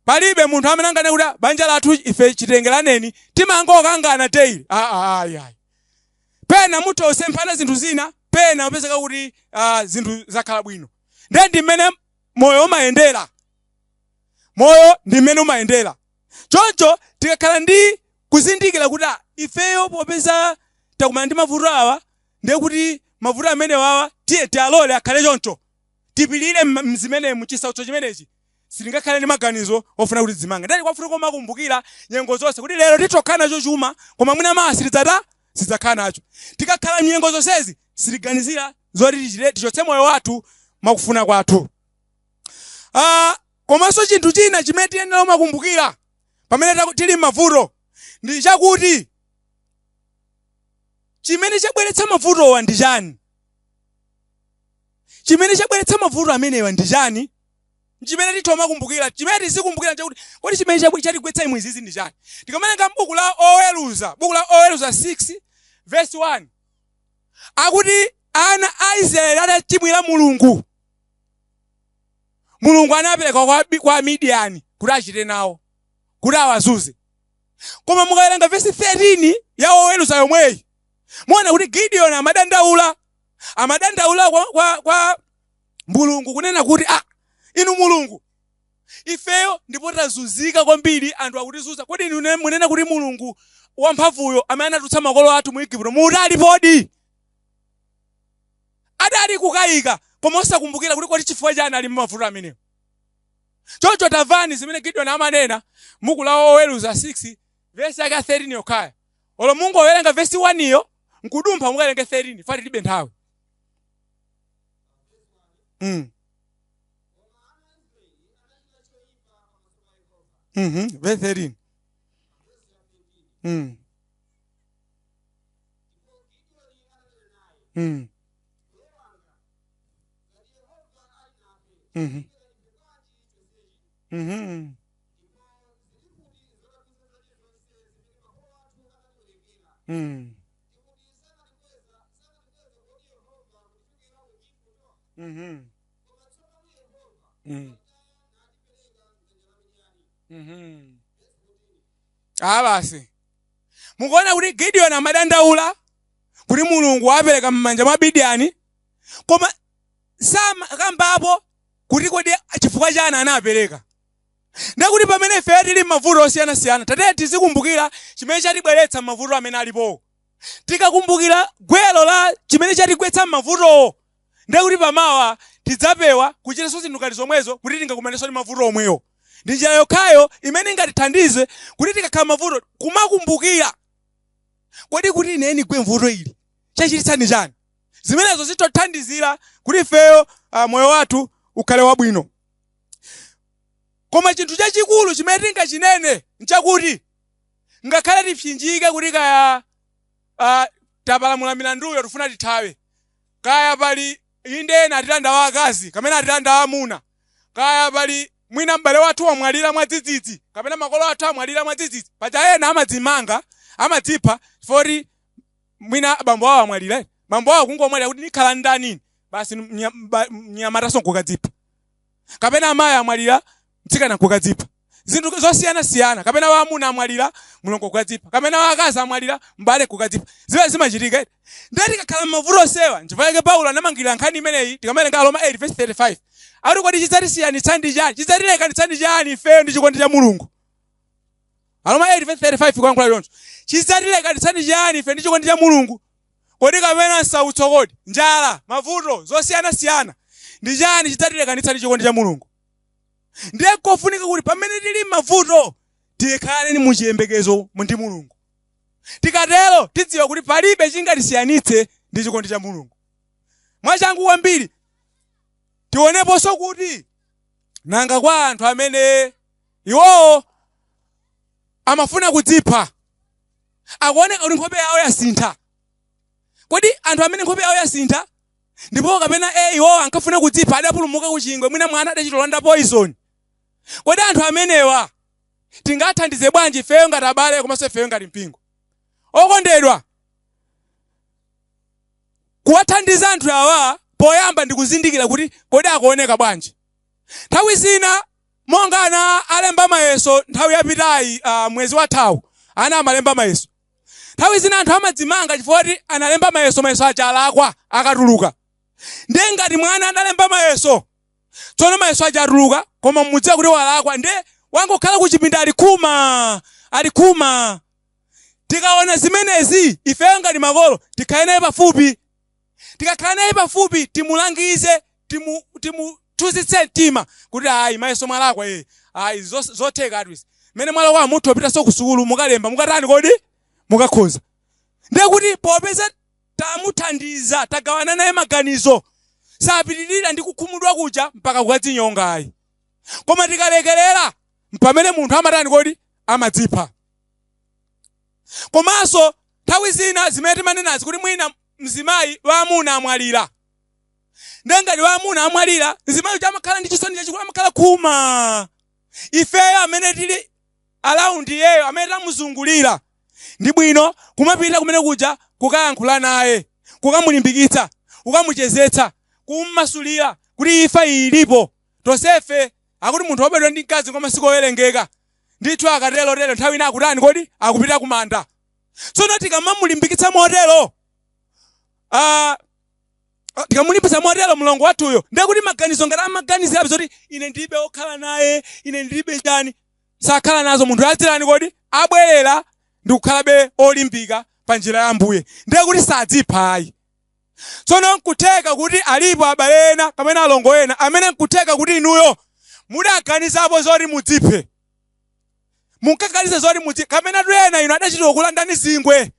Palibe munthu amene angane kuti banja lathu ife chitengeraneni timangokangana daily. Pena mutha kusemphana zinthu zina, pena upezeka kuti zinthu zakhala bwino. Ndi mmene moyo umayendera. Choncho tikakhala ndi kuzindikira kuti ifeyo popeza takumana ndi mavuto awa, ndiye kuti mavuto amene wawa tiye tialole akhale choncho, tipilire mzimene muchisautso chimenechi, sitingakhale ndi maganizo ofuna kuti zimanga. Ndali kwafuna koma kumbukira nyengo zonse kuti lero titokhala nacho chuma, koma mwina masi sidzakhala nacho. Tikakhala nyengo zonsezi sitiganizira zoti tichotse moyo wathu makufuna kwathu. Komanso chinthu china chimene tiyenera kukumbukira pamene tili mavuto ndi chakuti chimene chabweretsa mavutowa ndi chani? Chimene chabweretsa mavuto amenewa ndi chani? Chimene tithoma kumbukira, chimene tizikumbukira chakuti kodi chimene chatigwetsa imwe izizi ndi chani? Tikamanenga m'buku la Oweruza 6 verse 1, akuti ana a Israeli atachimwira Mulungu anapereka kwa Midiani kuti achite nawo, kuti awazunze. Koma mukawerenga verse 13 ya Oweruza yomweyi, muona kuti Gideon amadandaula kwa Mulungu kunena kuti inu Mulungu, ifeyo ndipo tazunzika kwambiri, anthu akutizunza. Kodi inu munena kuti Mulungu wamphamvuyo amene anatulutsa makolo athu mu Igupto mutali podi? Adali kukayika, koma osakumbukira kuti kodi chifukwa chani ali m'mavuto amenewo. Choncho tamvani zimene Gideon amanena m'buku la Oweruza 6 verse 13 yokhaya. Olo Mungu awerenga verse 1 iyo, nkudumpha mukawerenge 13 fati tilibe nthawi. Verse 13. Basi mukuona kuti Gideon amadandaula kuti Mulungu apereka m'manja mwa Midiani, koma sakambapo kuti kodi chifukwa chani anapereka. Ndakuti pamene ife tili mavuto osiyanasiyana, tate tizikumbukira chimene chatibweretsa mavuto amene alipo. Tikakumbukira gwelo la chimene chatigwetsa mavuto, ndakuti pamawa tidzapewa kuchitanso zinthu ngati zomwezo kuti tingakumanenso ndi mavuto omwewo. Ndi njira yokhayo imene ingatithandize kuti tikakhala mavuto kumakumbukira kodi kuti ineni gwe mvuto ili chachititsani chani. Zimenezo zitothandizira kuti ifeyo moyo wathu ukhale wabwino. Koma chinthu chachikulu chimene tingachinene nchakuti ngakhale tipsinjike kuti kaya tapalamula milanduyo tufuna tithawe, kaya pali inde ena atitanda wakazi kamene atitanda amuna, kaya pali mwina m'bale wathu wamwalira mwadzidzidzi kapena makolo athu amwalira mwadzidzidzi paja ena amadzimanga amadzipha chifukwa mwina abambo awo amwalira bambo awo kungomwalira kuti ndikhala ndani basi mnyamataso nkukadzipha kapena amayi amwalira mtsikana nkukadzipha zinthu zosiyana kapena waamuna amwalira mulongo kukadzipha kapena wakazi amwalira m'bale kukadzipha ziwe zimachitika ndati kakhala mavuto osewa nchifukwa Paulo anamangirira nkhani imeneyi tikamawerenga Roma 8:35 ari kodi chidzatisiyanitsa ndi chani chidzatilekanitsa ndi chani ifeyo ndi chikondi cha Mulungu. Roma 8:35 kuyankhula choncho chidzatilekanitsa ndi chani ife ndi chikondi cha Mulungu. Kodi kapena nsautso kodi njala mavuto zosiyana ndi chani chidzatilekanitsa ndi chikondi cha Mulungu. Ndiye kofunika kuti pamene tili mavuto tikhale ni muchiyembekezo ndi Mulungu. Tikatero tidziwa kuti palibe chingatisiyanitse ndi chikondi cha Mulungu. Mwachangu kwambiri tioneponso kuti nanga kwa anthu amene iwo amafuna kudzipha akuoneka kuti nkhope yawo yasintha. Kodi anthu amene nkhope yawo yasintha ndipo kapena iwo ankafuna kudzipha adapulumuka kuchingwe mwina mwana adachitolanda poison. Kodi anthu amenewa tingathandize bwanji ifeyo ngati abale komanso ifeyo ngati mpingo. Okondedwa kuwathandiza anthu awa poyamba ndikuzindikira kuti kodi akuoneka bwanji. Nthawi zina monga ana alemba mayeso nthawi yapitayi mwezi wathawu ana amalemba mayeso. Nthawi zina anthu amadzimanga chifukwa kuti analemba mayeso aja alakwa akatuluka. Ndiye ngati mwana analemba mayeso tsono mayeso aja atuluka koma mudziwa kuti walakwa ndiye wangokhala kuchipinda alikhuma. Tikaona zimenezi ifeyo ngati makolo tikhale naye pafupi. Tikakhala naye pafupi timulangize timuthunzitse mtima kuti ayi mayeso mwalakwa ayi zotheka atwisi mene mwalakwa munthu opita so kusukulu mukalemba mukatani kodi mukakhoza. Ndiye kuti popeza tamuthandiza tagawana naye maganizo sapitirira ndi kukhumudwa kuja mpaka kukadzinyonga ayi. Koma tikalekerera mpamene munthu amatani kodi amadzipha. Komanso nthawi zina zimene timanenazi kuti mwina mzimayi waamuna amwalira. Ndiye ngati waamuna amwalira mzimayi uja amakhala ndi chisoni chachikulu amakhala khuma. Ifeyo amene tili around yeyo amene tamuzungulira ndi bwino kumapita kumene kuja kukayankhula naye kukamulimbikitsa kukamuchezetsa kummasulira kuti ifa ilipo tonsefe akuti munthu wobadwa ndi mkazi koma sikowerengeka ndithu akatero nthawi ina akutani kodi akupita kumanda. Tsono tikamamulimbikitsa motero tikamulimbikitsa motero mlongo wathuyo ndiye kuti maganizo ngati amaganizira zoti ine ndilibe okhala naye ine ndilibe chani sakhala nazo munthu adzirani kodi abwerera ndi kukhalabe olimbika pa njira ya Ambuye ndiye kuti sadzipha ayi. Tsono nkutheka kuti alipo abale ena kapena alongo ena amene nkutheka kuti inuyo mudaganizapo zoti mudziphe. Munkaganiza zoti mudziphe kapena ena inu adachita kulandani zingwe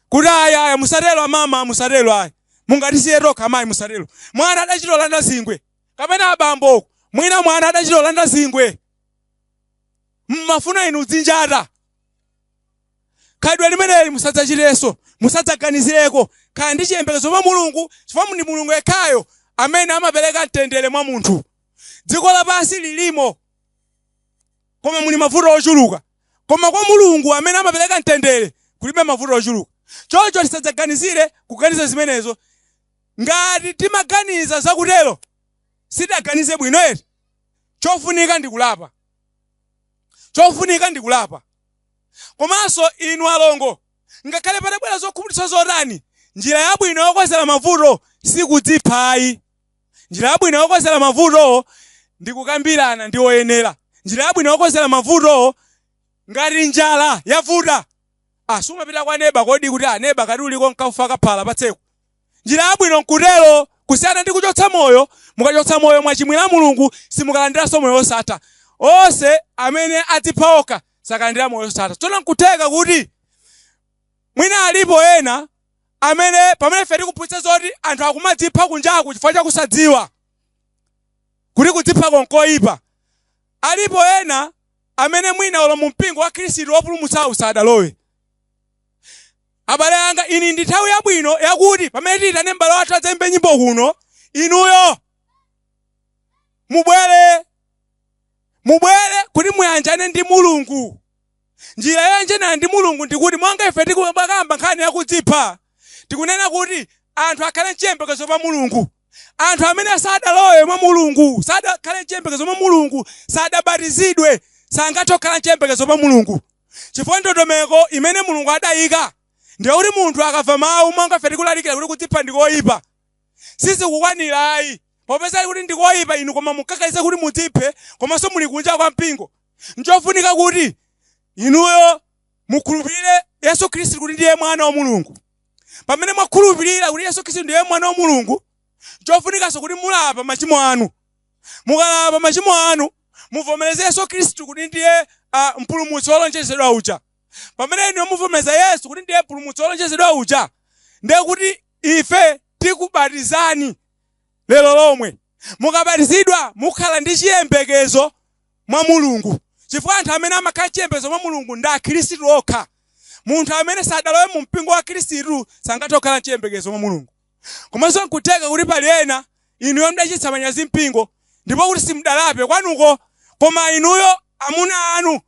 kuti aya musatelo amama musatelo ayi mungatisiye tokha amayi musatelo. Mwana adachita kulanda zingwe kapena abambo mwina mwana adachita kulanda zingwe mmafuna inu dzinjata. Khalidwe limeneli musadzachiteso musadzaganizireko khala ndi chiyembekezo pa Mulungu chifukwa ndi Mulungu yekhayo amene amapereka mtendere mwa munthu. Dziko lapansi lilimo koma muli mavuto ochuluka koma kwa Mulungu amene amapereka mtendere kulibe mavuto ochuluka. Choncho tisadzaganizire kuganiza zimenezo. Ngati timaganiza zakutero sidaganize bwino eti. Chofunika ndi kulapa. Komanso inu alongo ngakhale patabwera zokhumudwitsa zotani njira yabwino yokozera mavuto sikudziphayi. Njira yabwino yokozera mavuto ndi kukambirana ndi oyenera. Njira yabwino yokozera mavuto ngati njala yavuta sumapita kwa neba kodi kuti neba kati uliko nkafa kaphala patseko. Njira yabwino nkutero kusiyana ndi kuchotsa moyo mukachotsa moyo mwachimwira Mulungu simukalandiranso moyo wosatha. Onse amene adzipha okha sakalandira moyo wosatha. Tsono nkutheka kuti mwina alipo ena amene pamene ife tikuphunzitsa zoti anthu akumadzipha kunjaku chifukwa chakusadziwa kuti kudzipha konkoyipa. Alipo ena amene mwina olo mu mpingo wa Khristu wopulumutsa sadalowe. Abale anga ini ndi nthawi yabwino yakuti pamene tiyitane m'bale wathu adzayimbe nyimbo kuno inuyo mubwere kuti muyanjane ndi mulungu. Njira yoyanjana ndi mulungu ndikuti monga ife tikubakamba nkhani ya Kudzipha, tikunena kuti anthu akhale chiyembekezo pa mulungu. Anthu amene sadalowe mwa mulungu, sadakhale chiyembekezo pa mulungu, sadabatizidwe, sangathe kukhala chiyembekezo pa mulungu. Chifukwa ndondomeko imene mulungu adayika ndiye kuti munthu akamva mawu monga ife tikulalikira kuti Kudzipha ndikoyipa, sizikukwanirayi. Popeza kuti ndikoyipa inu koma mukakaliza kuti mudziphe, komanso muli kunja kwa mpingo. Nchofunika kuti inuyo mukhulupirire Yesu Khristu kuti ndiye mwana wa mulungu. Pamene mwakhulupirira kuti Yesu Khristu ndiye mwana wa mulungu, chofunikanso kuti mulapa machimo anu. Mukalapa machimo anu, muvomereze Yesu Khristu kuti ndiye mpulumutsi wolonjezedwa uja. Pamene inu muvomereza Yesu kuti ndiye mpulumutsi wolonjezedwa uja, ndiye kuti ife tikubatizani lero lomwe. Mukabatizidwa mukhala ndi chiyembekezo mwa mulungu. Chifukwa anthu amene amakhala chiyembekezo mwa mulungu ndi akhristu okha. Munthu amene sadalowe mu mpingo wa Khristu sangathe kukhala chiyembekezo mwa mulungu. Komanso nkuteka kuti pali ena inuyo mdachititsa manyazi mpingo, ndipo kuti simudalape kwanuko, koma inuyo amuna anu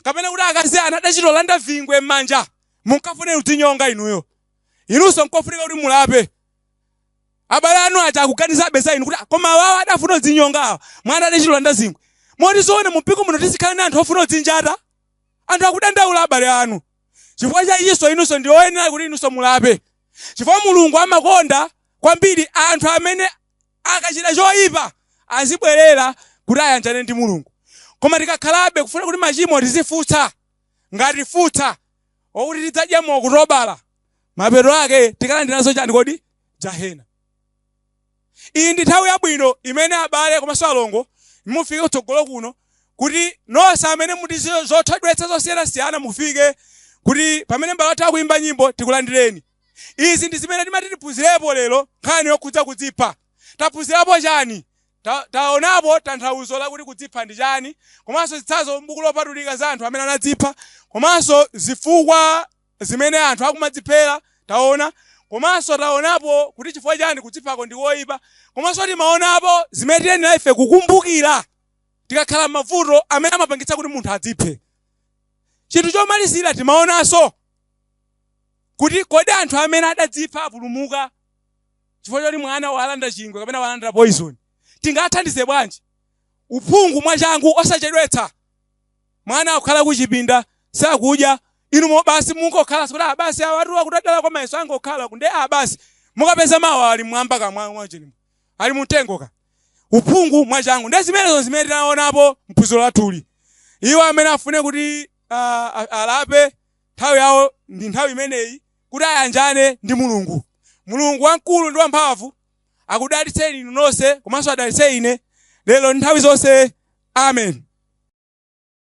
kapena kuti akazi anu adachitolanda vingwe m'manja, munkafune kudzinyonga inuyo. Inunso nkofunika kuti mulape. Abale anu aja akuganizabe za inu kuti koma wawo adafuna kudzinyonga, mwana adachitolanda zingwe. Moti zoona mu mpingo muno tizikhala ndi anthu ofuna kudzinjata, anthu akudandaula abale anu. Chifukwa cha iso inunso ndi oyenera kuti inunso mulape. Chifukwa mulungu amakonda kwambiri anthu amene akachita choyipa azibwerera kuti ayanjane ndi mulungu. Koma tikakhalabe kufuna kuti machimo tizifutsa ngati futsa okuti tidzadya mokutobala, mapeto ake tikalandiraso chani kodi? Jahena. Iyi ndi nthawi yabwino imene abale komanso alongo mufike kutsogolo kuno kuti nonse amene muti zothadwetsa zosiyanasiyana mufike kuti pamene mbale athu akuimba nyimbo tikulandireni. Izi ndi zimene timati tiphunzirepo lero nkhani yokhudza Kudzipha. Taphunzirapo chani? Taonapo tanthauzo la kuti Kudzipha ndi chani, komanso zitsanzo m'buku lopatulika za anthu amene anadzipha, komanso zifukwa zimene anthu akumadziphera taona, komanso taonapo kuti chifukwa chani Kudziphako ndi koyipa, komanso timaonapo zimene tiyenera ife kukumbukira tikakhala mavuto amene amapangitsa kuti munthu adziphe. Chinthu chomalizira timaonanso kuti kodi anthu amene adadzipha apulumuka chifukwa choti mwana walanda chingwe kapena walanda poison, tingathandize bwanji? Uphungu mwachangu osachedwetsa. Mwana akukhala kuchipinda sakudya, inu basi munkokhala kuti basi awatu akudadala kwa mayeso angokhala kunde basi mukapeza mawa ali mwamba kamwa chilimo ali mutengo ka. Uphungu mwachangu ndi zimene tinaonapo mphunziro lathuli. Iwo amene afune kuti alape nthawi yawo ndi nthawi imeneyi kuti ayanjane ndi mulungu. Mulungu wamkulu ndi wamphamvu akudalitseni inu nonse komanso adalitse ine lero nthawi zonse. Amen.